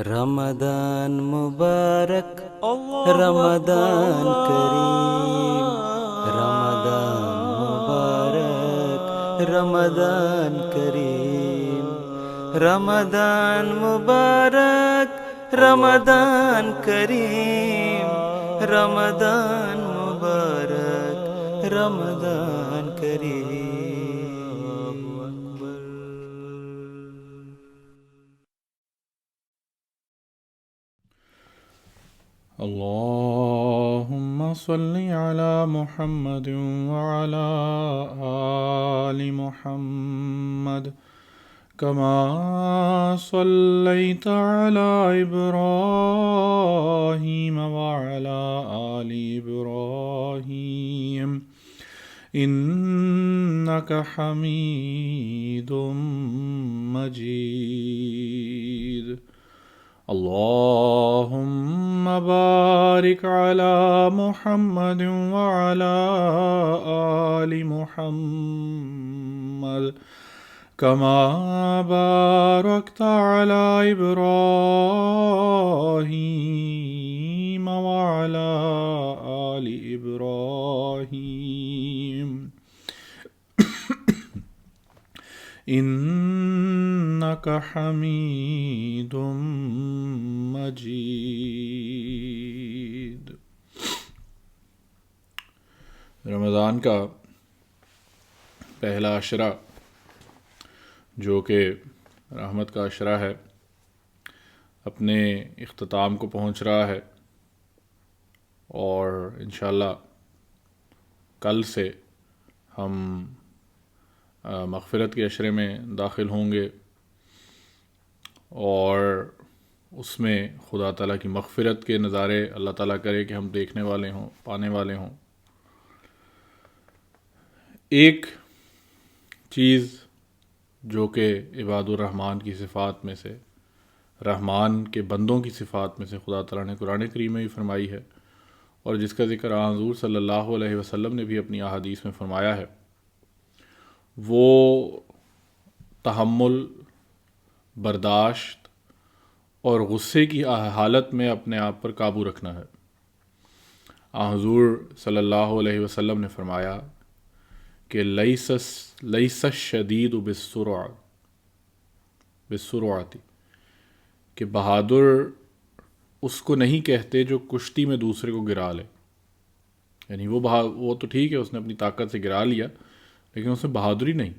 رمضان مبارک، اللہ اکبر رمضان کریم، رمضان اللہ، مبارک، رمضان کریم، رمضان مبارک، اللہ رمضان کریم، رمضان مبارک، رمضان کریم۔ اکبر۔ اللهم صل على محمد وعلى آل محمد كما صليت على إبراهيم وعلى آل إبراهيم إنك حميد مجيد. اللهم بارك على محمد وعلى آل محمد كما باركت على إبراهيم وعلى آل إبراهيم إنك حميد مجيد. رمضان کا پہلا عشرہ جو کہ رحمت کا عشرہ ہے اپنے اختتام کو پہنچ رہا ہے، اور انشاءاللہ کل سے ہم مغفرت کے عشرے میں داخل ہوں گے، اور اس میں خدا تعالیٰ کی مغفرت کے نظارے اللہ تعالیٰ کرے کہ ہم دیکھنے والے ہوں، پانے والے ہوں۔ ایک چیز جو کہ عباد الرحمن کی صفات میں سے، رحمان کے بندوں کی صفات میں سے خدا تعالیٰ نے قرآن کریم میں بھی فرمائی ہے، اور جس کا ذکر حضور صلی اللہ علیہ وسلم نے بھی اپنی احادیث میں فرمایا ہے، وہ تحمل، برداشت اور غصے کی حالت میں اپنے آپ پر قابو رکھنا ہے۔ حضور صلی اللہ علیہ وسلم نے فرمایا کہ لیس الشدید بالسرعۃ، کہ بہادر اس کو نہیں کہتے جو کشتی میں دوسرے کو گرا لے، یعنی وہ تو ٹھیک ہے اس نے اپنی طاقت سے گرا لیا، لیکن اس میں بہادری نہیں۔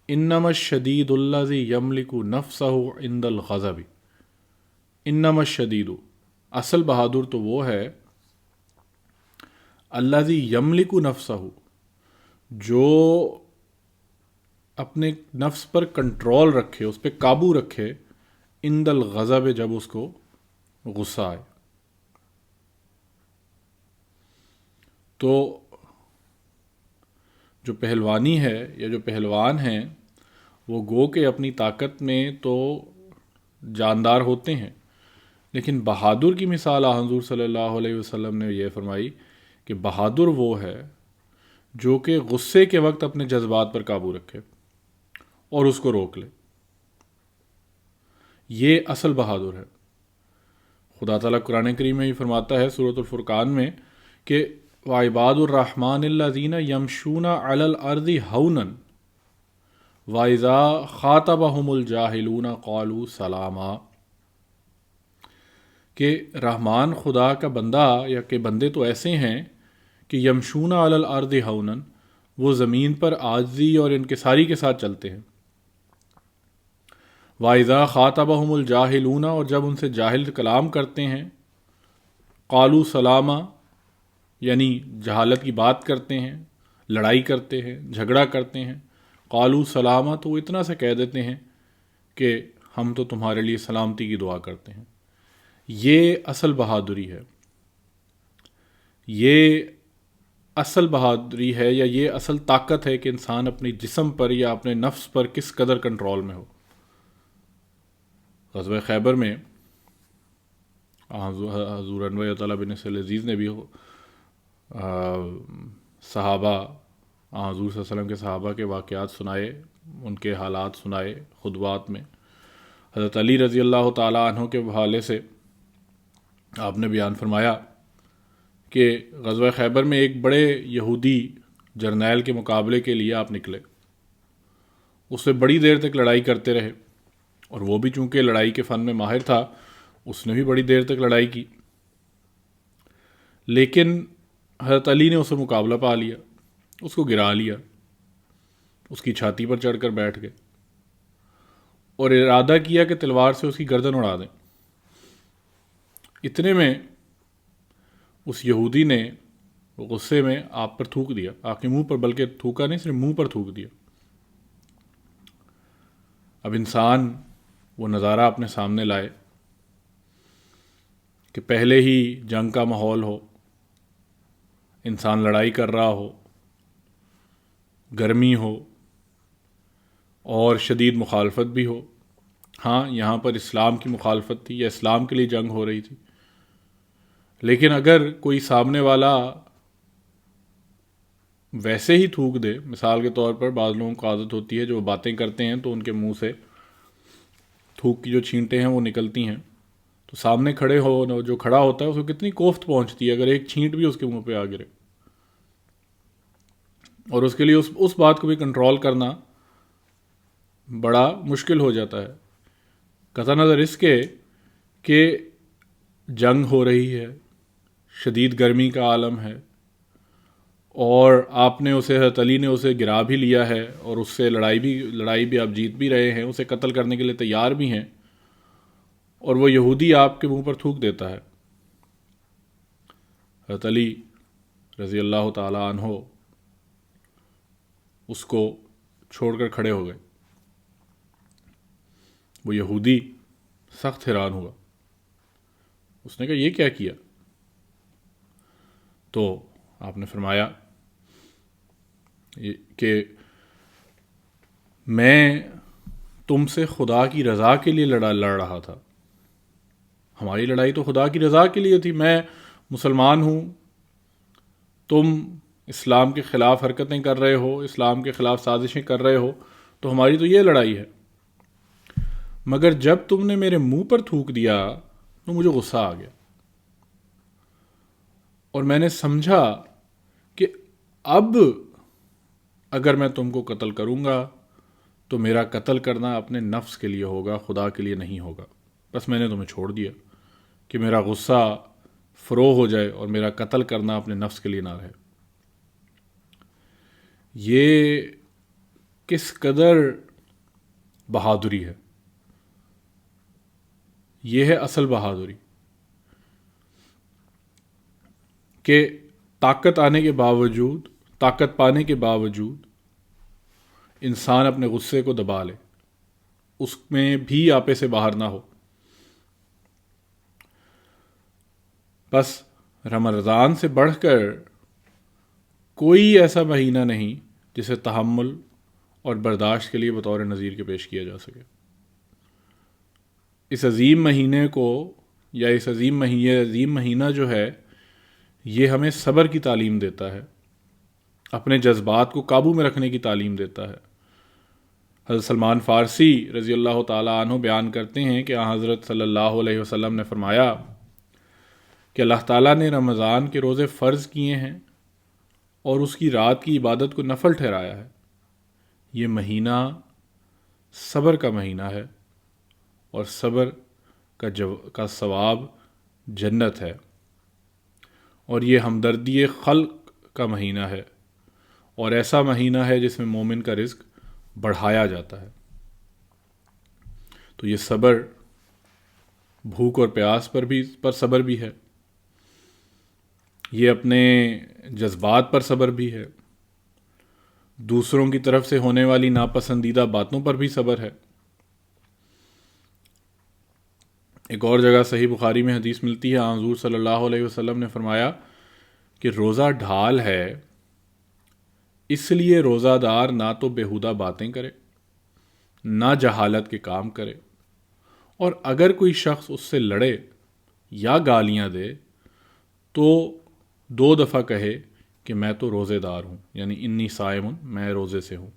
انما الشدید الذی یملک نفسہ عند الغضب، انما الشدید، اصل بہادر تو وہ ہے الذی یملک نفسہ، جو اپنے نفس پر کنٹرول رکھے، اس پہ قابو رکھے، عند الغضب، جب اس کو غصہ آئے۔ تو جو پہلوانی ہے یا جو پہلوان ہیں وہ گو کہ اپنی طاقت میں تو جاندار ہوتے ہیں، لیکن بہادر کی مثال حضور صلی اللہ علیہ وسلم نے یہ فرمائی کہ بہادر وہ ہے جو کہ غصے کے وقت اپنے جذبات پر قابو رکھے اور اس کو روک لے۔ یہ اصل بہادر ہے۔ خدا تعالیٰ قرآن کریم میں بھی فرماتا ہے سورۃ الفرقان میں کہ وَعِبَادُ الرَّحْمَنِ الَّذِينَ يَمْشُونَ عَلَى الْأَرْضِ هَوْنًا وَإِذَا خَاطَبَهُمُ الْجَاهِلُونَ قَالُوا سَلَامًا، کہ رحمان خدا کا بندہ یا کہ بندے تو ایسے ہیں کہ یمشون علی الارض ہونا، وہ زمین پر عاجزی اور انکساری کے ساتھ چلتے ہیں۔ وَإِذَا خَاطَبَهُمُ الْجَاهِلُونَ، اور جب ان سے جاہل کلام کرتے ہیں، قَالُوا سَلَامًا، یعنی جہالت کی بات کرتے ہیں، لڑائی کرتے ہیں، جھگڑا کرتے ہیں، قَالُوا سَلَامًا، تو وہ اتنا سے کہہ دیتے ہیں کہ ہم تو تمہارے لیے سلامتی کی دعا کرتے ہیں۔ یہ اصل بہادری ہے، یہ اصل بہادری ہے، یا یہ اصل طاقت ہے کہ انسان اپنے جسم پر یا اپنے نفس پر کس قدر کنٹرول میں ہو۔ غزوہ خیبر میں حضور انور تعالیٰ بن نصر العزیز نے بھی صحابہ، حضور صلی اللہ علیہ وسلم کے صحابہ کے واقعات سنائے، ان کے حالات سنائے خطبات میں، حضرت علی رضی اللہ تعالیٰ عنہ کے حوالے سے آپ نے بیان فرمایا کہ غزوہ خیبر میں ایک بڑے یہودی جرنیل کے مقابلے کے لیے آپ نکلے. اس سے بڑی دیر تک لڑائی کرتے رہے، اور وہ بھی چونکہ لڑائی کے فن میں ماہر تھا، اس نے بھی بڑی دیر تک لڑائی کی. لیکن حضرت علی نے اسے مقابلہ پا لیا، اس کو گرا لیا، اس کی چھاتی پر چڑھ کر بیٹھ گئے اور ارادہ کیا کہ تلوار سے اس کی گردن اڑا دیں. اتنے میں اس یہودی نے غصے میں آپ پر تھوک دیا، آپ کے منہ پر، بلکہ تھوکا نہیں، صرف منہ پر تھوک دیا. اب انسان وہ نظارہ اپنے سامنے لائے کہ پہلے ہی جنگ کا ماحول ہو، انسان لڑائی کر رہا ہو، گرمی ہو اور شدید مخالفت بھی ہو. ہاں، یہاں پر اسلام کی مخالفت تھی یا اسلام کے لیے جنگ ہو رہی تھی، لیکن اگر کوئی سامنے والا ویسے ہی تھوک دے، مثال کے طور پر بعض لوگوں کو عادت ہوتی ہے جو باتیں کرتے ہیں تو ان کے منہ سے تھوک کی جو چھینٹیں ہیں وہ نکلتی ہیں، تو سامنے کھڑے ہو جو کھڑا ہوتا ہے اس کو کتنی کوفت پہنچتی ہے اگر ایک چھینٹ بھی اس کے منہ پہ آ گرے. اور اس کے لیے اس بات کو بھی کنٹرول کرنا بڑا مشکل ہو جاتا ہے، قطع نظر اس کے کہ جنگ ہو رہی ہے، شدید گرمی کا عالم ہے، اور آپ نے اسے، حضرت علی نے اسے گرا بھی لیا ہے اور اس سے لڑائی بھی آپ جیت بھی رہے ہیں، اسے قتل کرنے کے لیے تیار بھی ہیں، اور وہ یہودی آپ کے منہ پر تھوک دیتا ہے. حضرت علی رضی اللہ تعالیٰ عنہ اس کو چھوڑ کر کھڑے ہو گئے. وہ یہودی سخت حیران ہوا، اس نے کہا یہ کیا کیا؟ تو آپ نے فرمایا کہ میں تم سے خدا کی رضا کے لیے لڑ رہا تھا. ہماری لڑائی تو خدا کی رضا کے لیے تھی. میں مسلمان ہوں، تم اسلام کے خلاف حرکتیں کر رہے ہو، اسلام کے خلاف سازشیں کر رہے ہو، تو ہماری تو یہ لڑائی ہے. مگر جب تم نے میرے منہ پر تھوک دیا تو مجھے غصہ آ گیا، اور میں نے سمجھا کہ اب اگر میں تم کو قتل کروں گا تو میرا قتل کرنا اپنے نفس کے لیے ہوگا، خدا کے لیے نہیں ہوگا. بس میں نے تمہیں چھوڑ دیا کہ میرا غصہ فروغ ہو جائے اور میرا قتل کرنا اپنے نفس کے لیے نہ رہے. یہ کس قدر بہادری ہے، یہ ہے اصل بہادری، کہ طاقت آنے کے باوجود، طاقت پانے کے باوجود انسان اپنے غصے کو دبا لے، اس میں بھی آپے سے باہر نہ ہو. بس رمضان سے بڑھ کر کوئی ایسا مہینہ نہیں جسے تحمل اور برداشت کے لیے بطور نذیر کے پیش کیا جا سکے. اس عظیم مہینے کو، یا اس عظیم مہینہ جو ہے، یہ ہمیں صبر کی تعلیم دیتا ہے، اپنے جذبات کو قابو میں رکھنے کی تعلیم دیتا ہے. حضرت سلمان فارسی رضی اللہ تعالیٰ عنہ بیان کرتے ہیں کہ حضرت صلی اللہ علیہ وسلم نے فرمایا کہ اللہ تعالیٰ نے رمضان کے روزے فرض کیے ہیں اور اس کی رات کی عبادت کو نفل ٹھہرایا ہے. یہ مہینہ صبر کا مہینہ ہے، اور صبر کا ثواب جنت ہے، اور یہ ہمدردی خلق کا مہینہ ہے، اور ایسا مہینہ ہے جس میں مومن کا رزق بڑھایا جاتا ہے. تو یہ صبر بھوک اور پیاس پر صبر بھی ہے، یہ اپنے جذبات پر صبر بھی ہے، دوسروں کی طرف سے ہونے والی ناپسندیدہ باتوں پر بھی صبر ہے. ایک اور جگہ صحیح بخاری میں حدیث ملتی ہے، حضور صلی اللہ علیہ وسلم نے فرمایا کہ روزہ ڈھال ہے، اس لیے روزہ دار نہ تو بیہودہ باتیں کرے، نہ جہالت کے کام کرے، اور اگر کوئی شخص اس سے لڑے یا گالیاں دے تو 2 دفعہ کہے کہ میں تو روزے دار ہوں، یعنی انی صائم، میں روزے سے ہوں.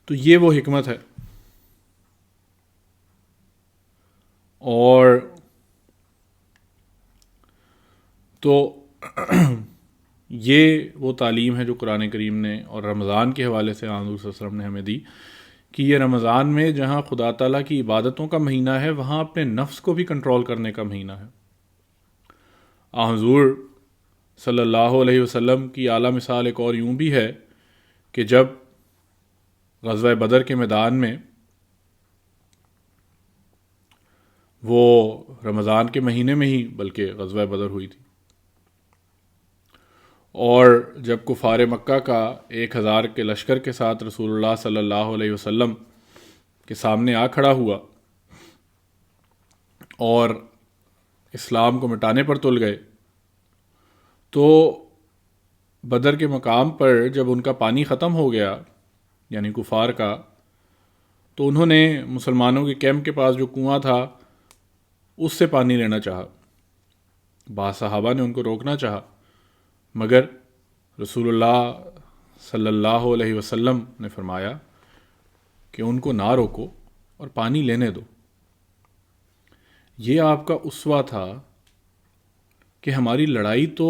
تو یہ وہ حکمت ہے. اور تو یہ وہ تعلیم ہے جو قرآن کریم نے اور رمضان کے حوالے سے حضور صلی اللہ علیہ وسلم نے ہمیں دی کہ یہ رمضان میں جہاں خدا تعالیٰ کی عبادتوں کا مہینہ ہے وہاں اپنے نفس کو بھی کنٹرول کرنے کا مہینہ ہے. حضور صلی اللہ علیہ وسلم کی اعلیٰ مثال ایک اور یوں بھی ہے کہ جب غزوہ بدر کے میدان میں وہ رمضان کے مہینے میں ہی بلکہ غزوہ بدر ہوئی تھی، اور جب کفار مکہ کا 1000 کے لشکر کے ساتھ رسول اللہ صلی اللہ علیہ وسلم کے سامنے آ کھڑا ہوا اور اسلام کو مٹانے پر تل گئے، تو بدر کے مقام پر جب ان کا پانی ختم ہو گیا یعنی کفار کا، تو انہوں نے مسلمانوں کے کیمپ کے پاس جو کنواں تھا اس سے پانی لینا چاہا. بعض صحابہ نے ان کو روکنا چاہا، مگر رسول اللہ صلی اللہ علیہ وسلم نے فرمایا کہ ان کو نہ روکو اور پانی لینے دو. یہ آپ کا اسوہ تھا کہ ہماری لڑائی تو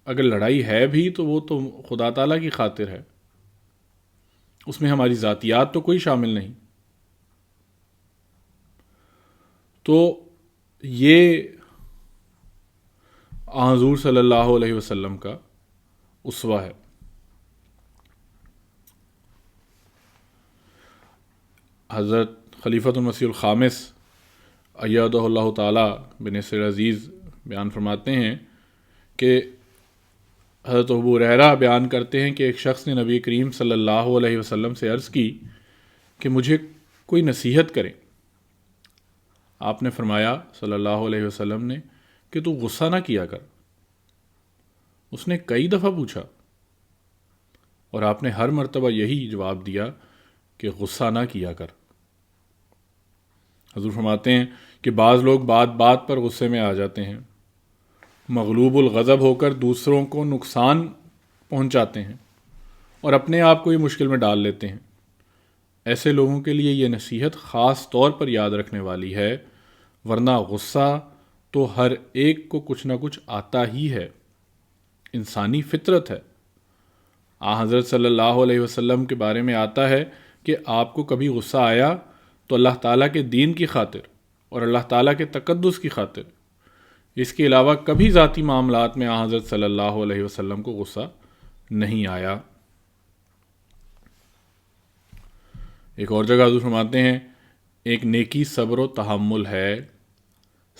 اگر لڑائی ہے بھی تو وہ تو خدا تعالیٰ کی خاطر ہے، اس میں ہماری ذاتیات تو کوئی شامل نہیں. تو یہ حضور صلی اللہ علیہ وسلم کا اسوہ ہے. حضرت خلیفۃ المسیح الخامس ایدہ اللہ تعالی بنصر عزیز بیان فرماتے ہیں کہ حضرت ابو ہریرہ بیان کرتے ہیں کہ ایک شخص نے نبی کریم صلی اللہ علیہ وسلم سے عرض کی کہ مجھے کوئی نصیحت کریں. آپ نے فرمایا صلی اللہ علیہ وسلم نے کہ تو غصہ نہ کیا کر. اس نے کئی دفعہ پوچھا اور آپ نے ہر مرتبہ یہی جواب دیا کہ غصہ نہ کیا کر. حضور فرماتے ہیں کہ بعض لوگ بات بات پر غصے میں آ جاتے ہیں، مغلوب الغضب ہو کر دوسروں کو نقصان پہنچاتے ہیں اور اپنے آپ کو ہی مشکل میں ڈال لیتے ہیں. ایسے لوگوں کے لیے یہ نصیحت خاص طور پر یاد رکھنے والی ہے، ورنہ غصہ تو ہر ایک کو کچھ نہ کچھ آتا ہی ہے، انسانی فطرت ہے. حضرت صلی اللہ علیہ وسلم کے بارے میں آتا ہے کہ آپ کو کبھی غصہ آیا تو اللہ تعالیٰ کے دین کی خاطر اور اللہ تعالیٰ کے تقدس کی خاطر، اس کے علاوہ کبھی ذاتی معاملات میں حضرت صلی اللہ علیہ وسلم کو غصہ نہیں آیا. ایک اور جگہ حضور فرماتے ہیں ایک نیکی صبر و تحمل ہے،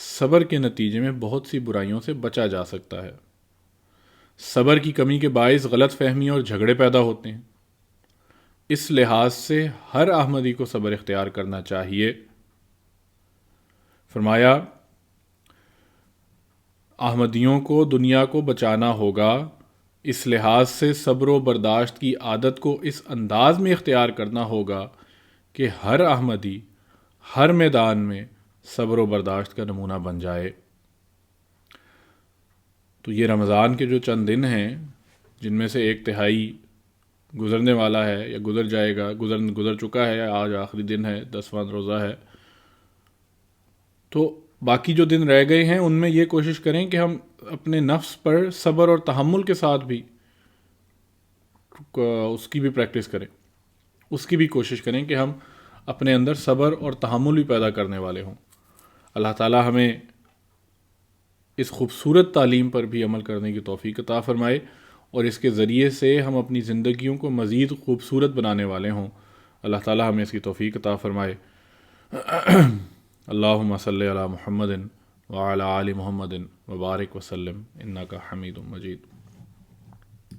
صبر کے نتیجے میں بہت سی برائیوں سے بچا جا سکتا ہے. صبر کی کمی کے باعث غلط فہمیاں اور جھگڑے پیدا ہوتے ہیں. اس لحاظ سے ہر احمدی کو صبر اختیار کرنا چاہیے. فرمایا احمدیوں کو دنیا کو بچانا ہوگا، اس لحاظ سے صبر و برداشت کی عادت کو اس انداز میں اختیار کرنا ہوگا کہ ہر احمدی ہر میدان میں صبر و برداشت کا نمونہ بن جائے. تو یہ رمضان کے جو چند دن ہیں جن میں سے 1/3 گزرنے والا ہے یا گزر جائے گا، گزر چکا ہے، آج آخری دن ہے، 10واں روزہ ہے، تو باقی جو دن رہ گئے ہیں ان میں یہ کوشش کریں کہ ہم اپنے نفس پر صبر اور تحمل کے ساتھ بھی اس کی بھی پریکٹس کریں، اس کی بھی کوشش کریں کہ ہم اپنے اندر صبر اور تحمل بھی پیدا کرنے والے ہوں. اللہ تعالی ہمیں اس خوبصورت تعلیم پر بھی عمل کرنے کی توفیق عطا فرمائے اور اس کے ذریعے سے ہم اپنی زندگیوں کو مزید خوبصورت بنانے والے ہوں. اللہ تعالی ہمیں اس کی توفیق عطا فرمائے. اللہم صلی علی محمد وعلی آل محمد وبارک وسلم انک حمید مجید.